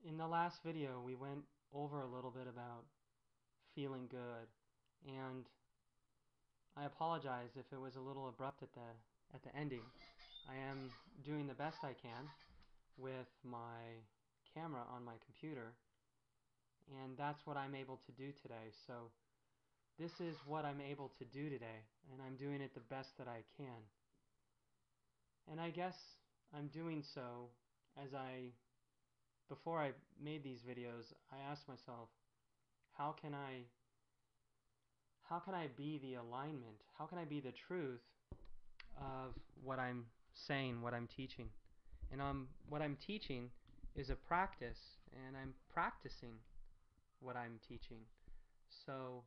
In the last video, we went over a little bit about feeling good, and I apologize if it was a little abrupt at the ending. I am doing the best I can with my camera on my computer, and that's what I'm able to do today. So this is what I'm able to do today, and I'm doing it the best that I can. And I guess I'm doing so as before I made these videos, I asked myself, how can I be the alignment? How can I be the truth of what I'm saying, what I'm teaching? And what I'm teaching is a practice, and I'm practicing what I'm teaching. So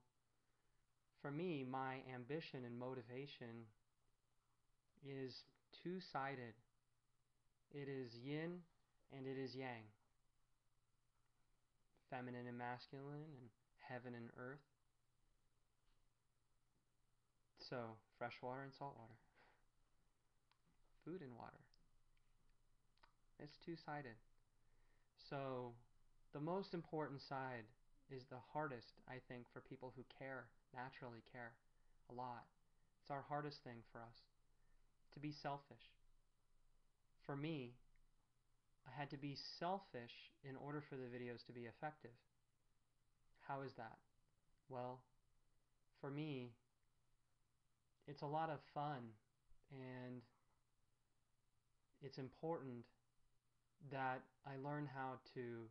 for me, my ambition and motivation is two-sided. It is yin and it is yang. Feminine and masculine, and heaven and earth. So, fresh water and salt water. Food and water. It's two-sided. So, the most important side is the hardest, I think, for people who naturally care a lot. It's our hardest thing for us, to be selfish. For me, I had to be selfish in order for the videos to be effective. How is that? Well, for me, it's a lot of fun, and it's important that I learn how to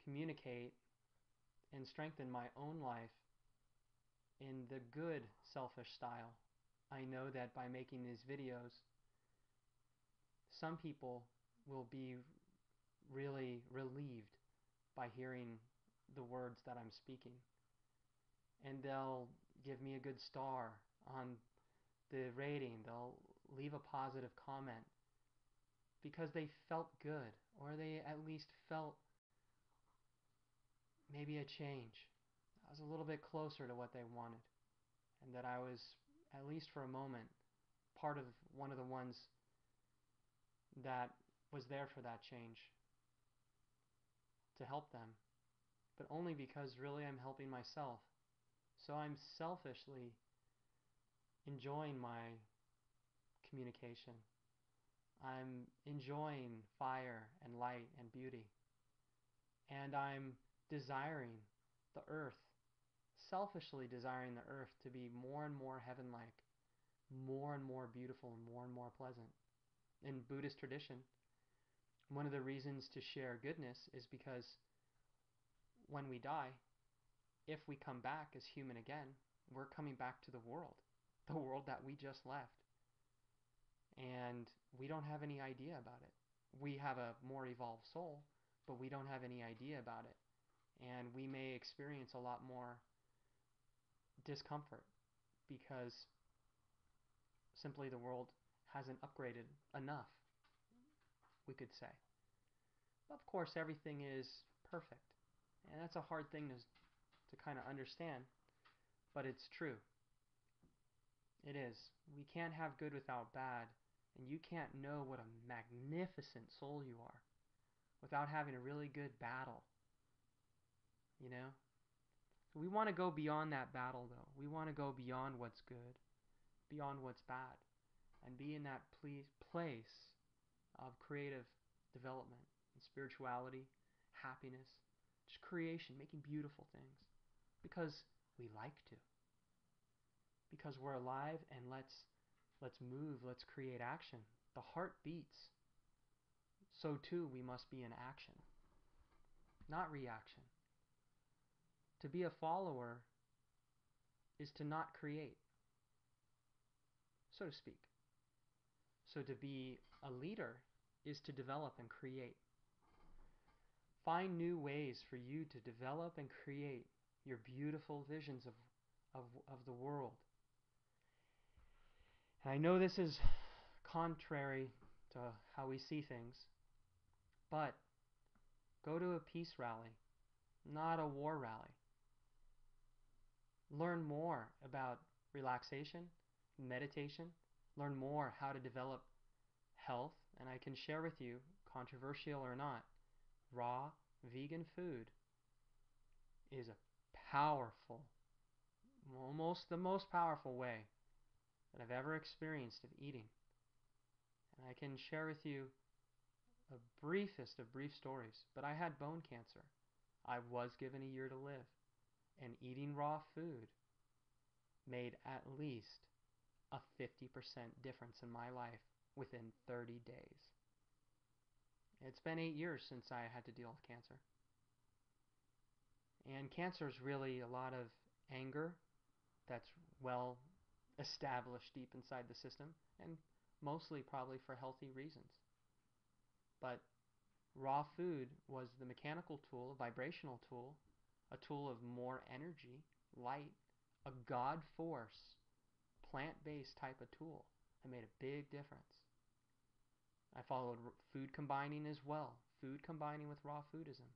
communicate and strengthen my own life in the good selfish style. I know that by making these videos, some people will be really relieved by hearing the words that I'm speaking, and they'll give me a good star on the rating. They'll leave a positive comment because they felt good, or they at least felt maybe a change. I was a little bit closer to what they wanted, and that I was, at least for a moment, part of one of the ones that was there for that change, to help them, but only because really I'm helping myself. So I'm selfishly enjoying my communication. I'm enjoying fire and light and beauty, and I'm desiring the earth, selfishly desiring the earth to be more and more heaven-like, more and more beautiful, and more pleasant. In Buddhist tradition, one of the reasons to share goodness is because when we die, if we come back as human again, we're coming back to the world that we just left. And we don't have any idea about it. We have a more evolved soul, but we don't have any idea about it. And we may experience a lot more discomfort because simply the world hasn't upgraded enough, we could say. Of course, everything is perfect, and that's a hard thing to kind of understand, but it's true. It is. We can't have good without bad, and you can't know what a magnificent soul you are without having a really good battle. You know? We want to go beyond that battle, though. We want to go beyond what's good, beyond what's bad, and be in that place of creative development and spirituality, happiness, just creation, making beautiful things, because we like to. Because we're alive, and let's move, let's create action. The heart beats. So too we must be in action, not reaction. To be a follower is to not create, so to speak. So to be a leader is to develop and create. Find new ways for you to develop and create your beautiful visions of the world. And I know this is contrary to how we see things, but go to a peace rally, not a war rally. Learn more about relaxation, meditation. Learn more how to develop health, and I can share with you, controversial or not, raw vegan food is a powerful, almost the most powerful way that I've ever experienced of eating. And I can share with you a briefest of brief stories, but I had bone cancer. I was given a year to live, and eating raw food made at least a 50% difference in my life within 30 days. It's been 8 years since I had to deal with cancer. And cancer is really a lot of anger that's well established deep inside the system, and mostly probably for healthy reasons. But raw food was the mechanical tool, a vibrational tool, a tool of more energy, light, a God force, plant-based type of tool that made a big difference. I followed food combining as well. Food combining with raw foodism.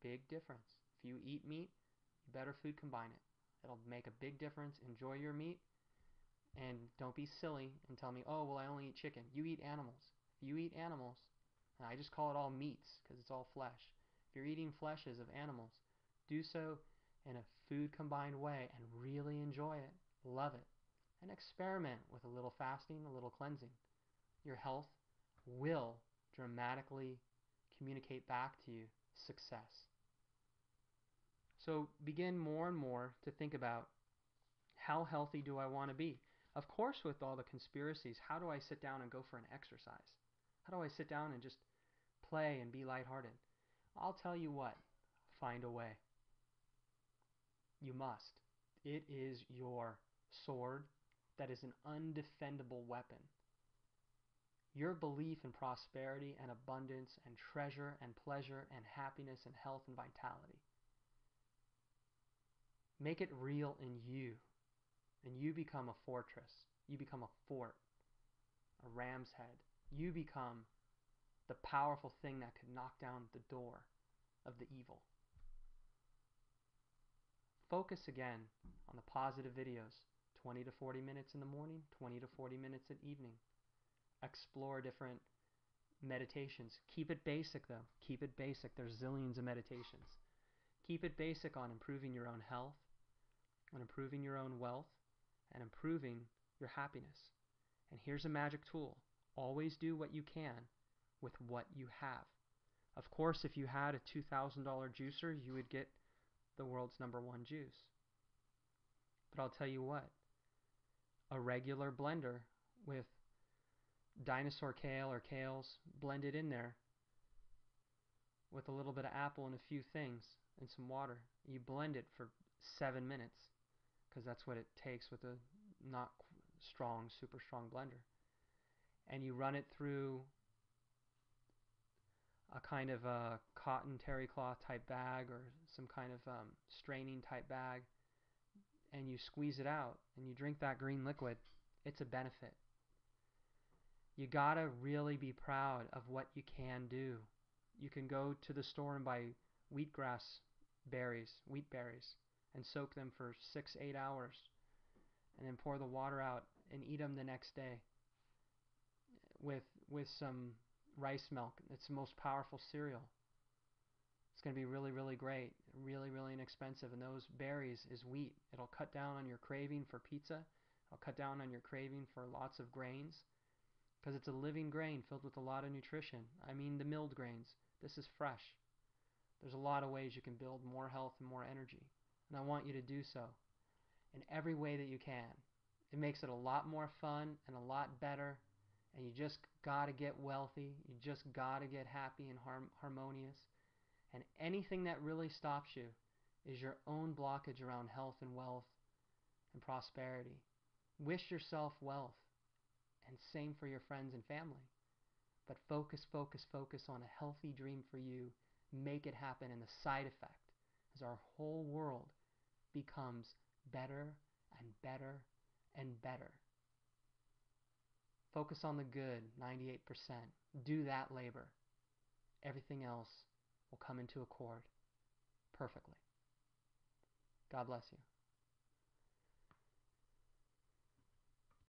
Big difference. If you eat meat, you better food combine it. It'll make a big difference. Enjoy your meat, and don't be silly and tell me, oh, well, I only eat chicken. You eat animals. If you eat animals, and I just call it all meats because it's all flesh. If you're eating fleshes of animals, do so in a food combined way and really enjoy it. Love it. And experiment with a little fasting, a little cleansing. Your health will dramatically communicate back to you success. So begin more and more to think about, how healthy do I want to be? Of course, with all the conspiracies, how do I sit down and go for an exercise? How do I sit down and just play and be lighthearted? I'll tell you what, find a way. You must. It is your sword that is an undefendable weapon. Your belief in prosperity and abundance and treasure and pleasure and happiness and health and vitality. Make it real in you, and you become a fortress. You become a fort, a ram's head. You become the powerful thing that could knock down the door of the evil. Focus again on the positive videos, 20 to 40 minutes in the morning, 20 to 40 minutes at evening. Explore different meditations. Keep it basic though. Keep it basic. There's zillions of meditations. Keep it basic on improving your own health, on improving your own wealth, and improving your happiness. And here's a magic tool. Always do what you can with what you have. Of course, if you had a $2,000 juicer, you would get the world's #1 juice. But I'll tell you what, a regular blender with dinosaur kale or kales blended in there with a little bit of apple and a few things and some water. You blend it for 7 minutes because that's what it takes with a not strong, super strong blender. And you run it through a kind of a cotton terry cloth type bag or some kind of straining type bag, and you squeeze it out and you drink that green liquid. It's a benefit. You gotta really be proud of what you can do. You can go to the store and buy wheatgrass berries, wheat berries, and soak them for 6-8 hours, and then pour the water out and eat them the next day with some rice milk. It's the most powerful cereal. It's going to be really, really great, really, really inexpensive. And those berries is wheat. It'll cut down on your craving for pizza. It'll cut down on your craving for lots of grains, because it's a living grain filled with a lot of nutrition. I mean the milled grains. This is fresh. There's a lot of ways you can build more health and more energy. And I want you to do so in every way that you can. It makes it a lot more fun and a lot better. And you just got to get wealthy. You just got to get happy and harmonious. And anything that really stops you is your own blockage around health and wealth and prosperity. Wish yourself wealth, and same for your friends and family. But focus, focus, focus on a healthy dream for you. Make it happen, and the side effect is our whole world becomes better and better and better. Focus on the good, 98%. Do that labor. Everything else will come into accord perfectly. God bless you.